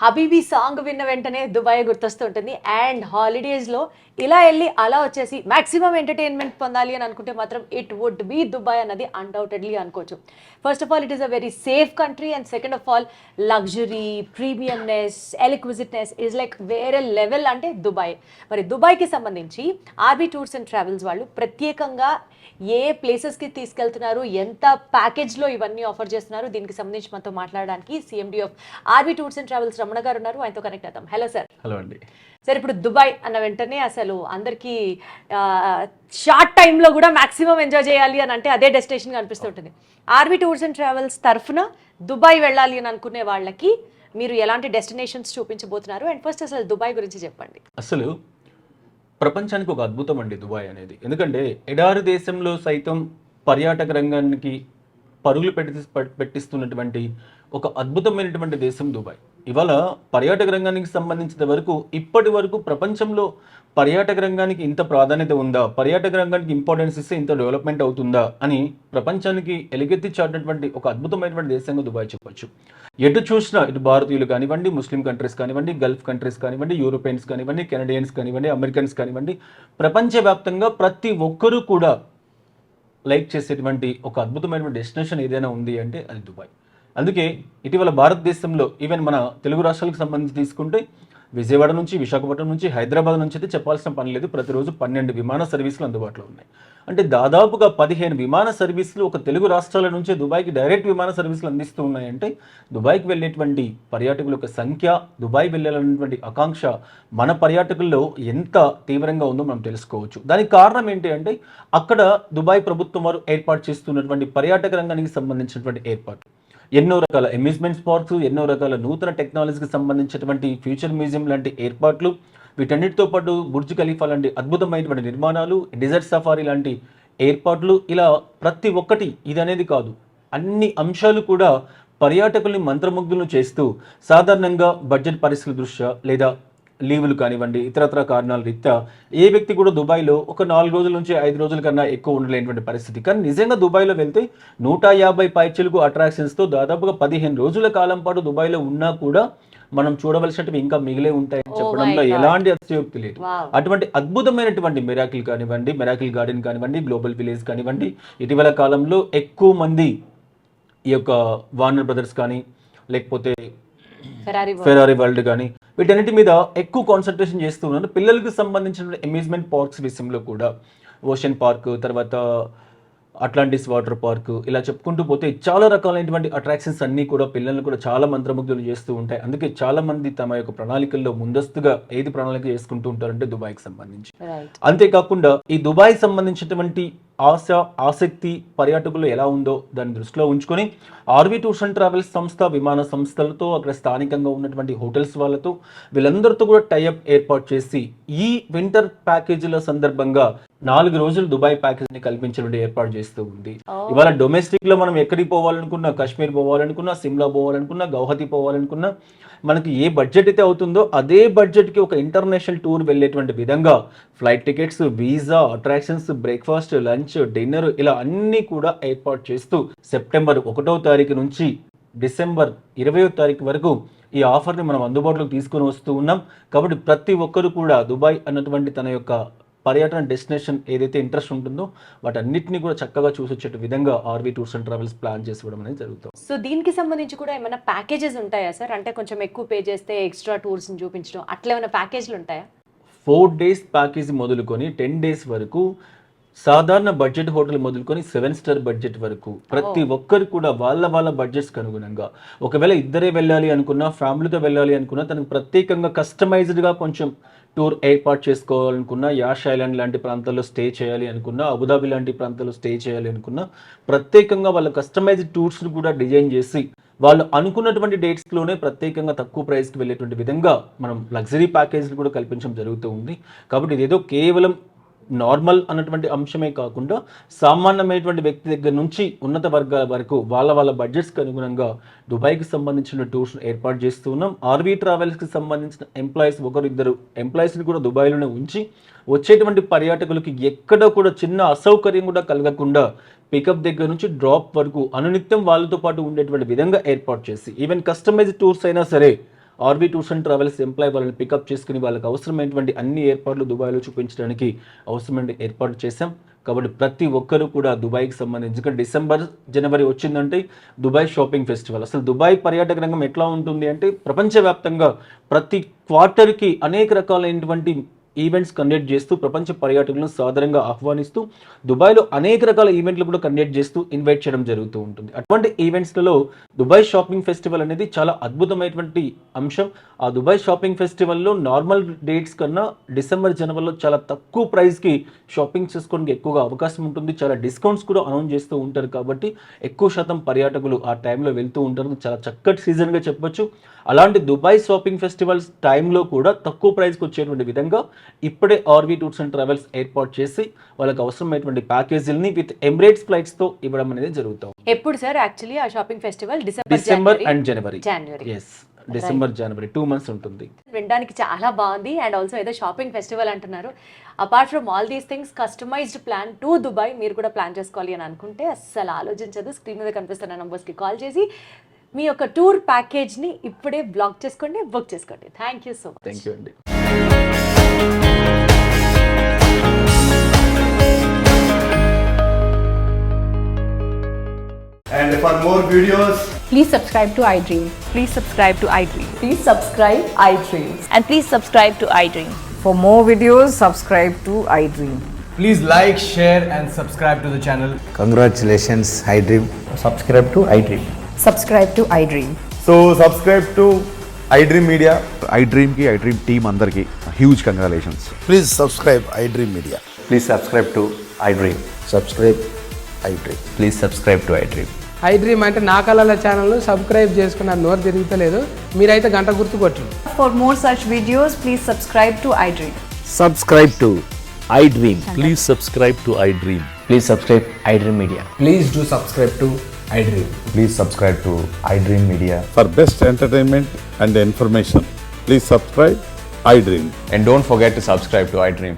Habibi song విన్న వెంటనే Dubai గుర్తొస్తుంటుంది. And హాలిడేస్‌లో ఇలా ఎళ్లి అలా వచ్చేసి మాక్సిమం ఎంటర్‌టైన్‌మెంట్ పొందాలి అని అనుకుంటే మాత్రం ఇట్ వుడ్ బి దుబాయ్ అన్నది అన్‌డౌటెడ్‌లీ అనుకోవచ్చు. First of all it is a very safe country and second of all luxury, premiumness, exquisiteness is like వేరే లెవెల్ అంటే దుబాయ్. మరి దుబాయ్‌కి సంబంధించి ఆర్‌బీ టూర్స్ అండ్ ట్రావెల్స్ వాళ్ళు ప్రత్యేకంగా ఏ ప్లేసెస్‌కి తీసుకెళ్తున్నారు, ఎంత ప్యాకేజ్‌లో ఇవన్నీ ఆఫర్ చేస్తున్నారు, దీనికి సంబంధించి మనతో మాట్లాడడానికి CMD of RB tours and travels Ramana గారు ఉన్నారు. ఆయనతో కనెక్ట్ అవుతాం. Hello sir. హలో అండి. సార్, ఇప్పుడు దుబాయ్ అన్న వెంటనే అసలు అందరికీ షార్ట్ టైంలో కూడా మాక్సిమం ఎంజాయ్ చేయాలి అని అంటే అదే డెస్టినేషన్ అనిపిస్తుంటుంది. ఆర్‌బీ టూర్స్ అండ్ ట్రావెల్స్ తరఫున దుబాయ్ వెళ్ళాలి అని అనుకునే వాళ్ళకి మీరు ఎలాంటి డెస్టినేషన్స్ చూపించబోతున్నారు? అండ్ ఫస్ట్ అసలు దుబాయ్ గురించి చెప్పండి. అసలు ప్రపంచానికి ఒక అద్భుతం అండి దుబాయ్ అనేది. ఎందుకంటే ఎడారి దేశంలో సైతం పర్యాటక రంగానికి పరుగులు పెట్టిస్తున్నటువంటి ఒక అద్భుతమైనటువంటి దేశం దుబాయ్. ఇవాళ పర్యాటక రంగానికి సంబంధించిన వరకు ఇప్పటి వరకు ప్రపంచంలో పర్యాటక రంగానికి ఇంత ప్రాధాన్యత ఉందా, పర్యాటక రంగానికి ఇంపార్టెన్స్ ఇస్తే ఇంత డెవలప్మెంట్ అవుతుందా అని ప్రపంచానికి ఎలుగెత్తి చాటినటువంటి ఒక అద్భుతమైనటువంటి దేశంగా దుబాయ్ చెప్పొచ్చు. ఎటు చూసినా ఇటు భారతీయులు కానివ్వండి, ముస్లిం కంట్రీస్ కానివ్వండి, గల్ఫ్ కంట్రీస్ కానివ్వండి, యూరోపియన్స్ కానివ్వండి, కెనడియన్స్ కానివ్వండి, అమెరికన్స్ కానివ్వండి, ప్రపంచవ్యాప్తంగా ప్రతి ఒక్కరూ కూడా లైక్ చేసేటువంటి ఒక అద్భుతమైనటువంటి డెస్టినేషన్ ఏదైనా ఉంది అంటే అది దుబాయ్. అందుకే ఇటీవల భారతదేశంలో ఈవెన్ మన తెలుగు రాష్ట్రాలకు సంబంధించి తీసుకుంటే విజయవాడ నుంచి, విశాఖపట్నం నుంచి, హైదరాబాద్ నుంచి అయితే చెప్పాల్సిన పని లేదు. ప్రతిరోజు 12 విమాన సర్వీసులు అందుబాటులో ఉన్నాయి. అంటే దాదాపుగా 15 విమాన సర్వీసులు ఒక తెలుగు రాష్ట్రాల నుంచి దుబాయ్కి డైరెక్ట్ విమాన సర్వీసులు అందిస్తూ ఉన్నాయంటే దుబాయ్కి వెళ్ళేటువంటి పర్యాటకుల యొక్క సంఖ్య, దుబాయ్ వెళ్ళాలన్నటువంటి ఆకాంక్ష మన పర్యాటకుల్లో ఎంత తీవ్రంగా ఉందో మనం తెలుసుకోవచ్చు. దానికి కారణం ఏంటి అంటే అక్కడ దుబాయ్ ప్రభుత్వం వారు ఏర్పాటు చేస్తున్నటువంటి పర్యాటక రంగానికి సంబంధించినటువంటి ఏర్పాటు, ఎన్నో రకాల అమ్యూజ్మెంట్స్ పార్క్స్, ఎన్నో రకాల నూతన టెక్నాలజీకి సంబంధించినటువంటి ఫ్యూచర్ మ్యూజియం లాంటి ఏర్పాట్లు, వీటన్నిటితో పాటు బుర్జ్ ఖలీఫా లాంటి అద్భుతమైనటువంటి నిర్మాణాలు, డెజర్ట్ సఫారీ లాంటి ఏర్పాట్లు, ఇలా ప్రతి ఒక్కటి ఇది అనేది కాదు, అన్ని అంశాలు కూడా పర్యాటకుల్ని మంత్రముగ్ధులను చేస్తూ సాధారణంగా బడ్జెట్ పరిస్థితుల దృష్ట్యా లేదా లీవులు కానివ్వండి, ఇతరత్ర కారణాల రీత్యా ఏ వ్యక్తి కూడా దుబాయ్లో ఒక 4 రోజుల నుంచి 5 రోజుల కన్నా ఎక్కువ ఉండలేనటువంటి పరిస్థితి. కానీ నిజంగా దుబాయ్లో వెళ్తే 150 పైచిలుకు అట్రాక్షన్స్తో దాదాపుగా 15 రోజుల కాలం పాటు దుబాయ్లో ఉన్నా కూడా మనం చూడవలసినవి ఇంకా మిగిలే ఉంటాయని చెప్పడంలో ఎలాంటి అతిశయోక్తి లేదు. అటువంటి అద్భుతమైనటువంటి మిరాకిల్ కానివ్వండి, మిరాకిల్ గార్డెన్ కానివ్వండి, గ్లోబల్ విలేజ్ కానివ్వండి, ఇటీవల కాలంలో ఎక్కువ మంది ఈ యొక్క వార్నర్ బ్రదర్స్ కానీ లేకపోతే ఫెరారీ వరల్డ్ కానీ వీటన్నిటి మీద ఎక్కువ కాన్సన్ట్రేషన్ చేస్తూ ఉన్నారు. పిల్లలకు సంబంధించిన అమ్యూజ్మెంట్ పార్క్స్ విషయంలో కూడా ఓషన్ పార్క్, తర్వాత అట్లాంటిస్ వాటర్ పార్క్, ఇలా చెప్పుకుంటూ పోతే చాలా రకాలైనటువంటి అట్రాక్షన్స్ అన్నీ కూడా పిల్లల్ని కూడా చాలా మంత్రముగ్ధులు చేస్తూ ఉంటాయి. అందుకే చాలా మంది తమ యొక్క ప్రణాళికల్లో ముందస్తుగా ఏది ప్రణాళిక చేసుకుంటూ ఉంటారంటే దుబాయ్కి సంబంధించి. అంతేకాకుండా ఈ దుబాయ్ సంబంధించినటువంటి ఆసక్తి పర్యాటకులు ఎలా ఉందో దాన్ని దృష్టిలో ఉంచుకొని ఆర్‌బీ టూర్స్ అండ్ ట్రావెల్స్ సంస్థ, విమాన సంస్థలతో, అక్కడ స్థానికంగా ఉన్నటువంటి హోటల్స్ వాళ్ళతో వీళ్ళందరితో కూడా టైఅప్ ఏర్పాటు చేసి ఈ వింటర్ ప్యాకేజీల సందర్భంగా 4 రోజులు దుబాయ్ ప్యాకేజ్ ని కల్పించడం ఏర్పాటు చేస్తూ ఉంది. ఇవాళ డొమెస్టిక్ లో మనం ఎక్కడికి పోవాలనుకున్నా, కాశ్మీర్ పోవాలనుకున్నా, సిమ్లా పోవాలనుకున్నా, గౌహతి పోవాలనుకున్నా, మనకి ఏ బడ్జెట్ అయితే అవుతుందో అదే బడ్జెట్కి ఒక ఇంటర్నేషనల్ టూర్ వెళ్ళేటువంటి విధంగా flight tickets, visa, attractions, breakfast, lunch, dinner ఇలా అన్నీ కూడా ఏర్పాటు చేస్తూ సెప్టెంబర్ 1వ తారీఖు నుంచి డిసెంబర్ 20వ తారీఖు వరకు ఈ ఆఫర్ని మనం అందుబాటులోకి తీసుకొని వస్తూ ఉన్నాం. కాబట్టి ప్రతి ఒక్కరు కూడా దుబాయ్ అన్నటువంటి తన యొక్క పర్యటన డెస్టినేషన్ ఏదైతే ఇంట్రెస్ట్ ఉంటుందో వాటన్నిటిని కూడా చక్కగా చూసొచ్చే విధంగా RB tours and travels plan చేసి ఇవ్వడం అనేది జరుగుతుంది. సో దీనికి సంబంధించి కూడా ఏమైనా ప్యాకేజెస్ ఉంటాయా సార్? అంటే కొంచెం ఎక్కువ పే చేస్తే ఎక్స్ట్రా టూర్స్ని చూపించడం అట్లా ఏమైనా ప్యాకేజ్లు ఉంటాయా? 4 days ప్యాకేజ్ మొదలుకొని 10 days వరకు, సాధారణ బడ్జెట్ హోటల్ మొదలుకొని 7 star బడ్జెట్ వరకు ప్రతి ఒక్కరు కూడా వాళ్ళ బడ్జెట్స్కి అనుగుణంగా, ఒకవేళ ఇద్దరే వెళ్ళాలి అనుకున్నా, ఫ్యామిలీతో వెళ్ళాలి అనుకున్నా, తనకు ప్రత్యేకంగా కస్టమైజ్డ్గా కొంచెం టూర్ ఏర్పాటు చేసుకోవాలనుకున్నా, యాష్ ఐలాండ్ లాంటి ప్రాంతాల్లో స్టే చేయాలి అనుకున్నా, అబుదాబి లాంటి ప్రాంతాల్లో స్టే చేయాలి అనుకున్నా, ప్రత్యేకంగా వాళ్ళ కస్టమైజ్డ్ టూర్స్ని కూడా డిజైన్ చేసి వాళ్ళు అనుకున్నటువంటి డేట్స్లోనే ప్రత్యేకంగా తక్కువ ప్రైస్కి వెళ్ళేటువంటి విధంగా మనం లగ్జరీ ప్యాకేజ్లు కూడా కల్పించడం జరుగుతూ ఉంది. కాబట్టి ఇదేదో కేవలం నార్మల్ అన్నటువంటి అంశమే కాకుండా సామాన్యమైనటువంటి వ్యక్తి దగ్గర నుంచి ఉన్నత వర్గాల వరకు వాళ్ళ బడ్జెట్స్కి అనుగుణంగా దుబాయ్కి సంబంధించిన టూర్స్ ఏర్పాటు చేస్తూ ఉన్నాం. ఆర్‌బీ ట్రావెల్స్కి సంబంధించిన ఎంప్లాయీస్, ఒకరిద్దరు ఎంప్లాయీస్ని కూడా దుబాయ్లోనే ఉంచి వచ్చేటువంటి పర్యాటకులకి ఎక్కడ కూడా చిన్న అసౌకర్యం కూడా కలగకుండా పికప్ దగ్గర నుంచి డ్రాప్ వరకు అనునిత్యం వాళ్ళతో పాటు ఉండేటువంటి విధంగా ఏర్పాటు చేసి, ఈవెన్ కస్టమైజ్డ్ టూర్స్ అయినా సరే RB tours and travels employee వాళ్ళని పికప్ చేసుకుని వాళ్ళకి అవసరమైనటువంటి అన్ని ఏర్పాట్లు దుబాయ్లో చూపించడానికి అవసరమైన ఏర్పాటు చేశాం. కాబట్టి ప్రతి ఒక్కరూ కూడా దుబాయ్కి సంబంధించి, ఎందుకంటే డిసెంబర్ జనవరి వచ్చిందంటే దుబాయ్ షాపింగ్ ఫెస్టివల్. అసలు దుబాయ్ పర్యాటక రంగం ఎట్లా ఉంటుంది అంటే ప్రపంచవ్యాప్తంగా ప్రతి క్వార్టర్కి అనేక రకాలైనటువంటి ఈవెంట్స్ కండక్ట్ చేస్తూ ప్రపంచ పర్యాటకులను సాధారణంగా ఆహ్వానిస్తూ దుబాయ్లో అనేక రకాల ఈవెంట్లు కూడా కండక్ట్ చేస్తూ ఇన్వైట్ చేయడం జరుగుతూ ఉంటుంది. అటువంటి ఈవెంట్స్లలో దుబాయ్ షాపింగ్ ఫెస్టివల్ అనేది చాలా అద్భుతమైనటువంటి అంశం. ఆ దుబాయ్ షాపింగ్ ఫెస్టివల్లో నార్మల్ డేట్స్ కన్నా డిసెంబర్ జనవరిలో చాలా తక్కువ ప్రైస్కి షాపింగ్ చేసుకోవడానికి ఎక్కువగా అవకాశం ఉంటుంది. చాలా డిస్కౌంట్స్ కూడా అనౌన్స్ చేస్తూ ఉంటారు. కాబట్టి ఎక్కువ శాతం పర్యాటకులు ఆ టైంలో వెళ్తూ ఉంటారు. చాలా చక్కటి సీజన్గా చెప్పొచ్చు. అలాంటి దుబాయ్ షాపింగ్ ఫెస్టివల్స్ టైంలో కూడా తక్కువ ప్రైస్కి వచ్చేటువంటి విధంగా ఇప్పుడే ఆర్వీ టూర్స్ అండ్ ట్రావెల్స్ ఏర్పాటు చేసి వాళ్ళకి అవసరమైనటువంటి ప్యాకేజీలని విత్ ఎమిరేట్స్ ఫ్లైట్స్తో ఇవ్వడం అనేది జరుగుతుంది. ఎప్పుడు సార్ యాక్చువల్లీ ఆ shopping festival? December and January. Yes, December January 2 months ఉంటుంది. వినడానికి చాలా బాగుంది. అండ్ ఆల్సో ఏదో షాపింగ్ ఫెస్టివల్ అంటున్నారు. Apart from all these things, customized plan to Dubai మీరు కూడా ప్లాన్ చేసుకోవాలి అని అనుకుంటే అస్సలు ఆలోచించదు. స్క్రీన్ మీద కనిపిస్తున్న నంబర్స్కి కాల్ చేసి మీ యొక్క టూర్ ప్యాకేజ్ని ఇప్పుడే బ్లాక్ చేసుకోండి, బుక్ చేసుకోండి. Thank you so much. Thank you అండి. And for more videos, Please subscribe to iDream. Please subscribe to iDream. Please subscribe iDream. And please subscribe to iDream. For more videos, subscribe to iDream. please like, share, and subscribe to the channel. Congratulations, iDream. subscribe to iDream. Subscribe to iDream. So subscribe to iDream Media. iDream की iDream team अंदर की huge congratulations. Please subscribe iDream Media. Please subscribe to iDream. Subscribe iDream. Please subscribe to iDream. iDream అంటే నా కళల ఛానల్ను subscribe చేసుకున్న నోరు తిరుగుతలేదు. మీరైతే గంట గుర్తు కొట్టండి. For more such videos, please subscribe to iDream. Subscribe to iDream. Please subscribe to iDream. Please subscribe iDream Media. Please do subscribe to iDream. Please subscribe to iDream Media. For best entertainment and information, please subscribe iDream. And don't forget to subscribe to iDream.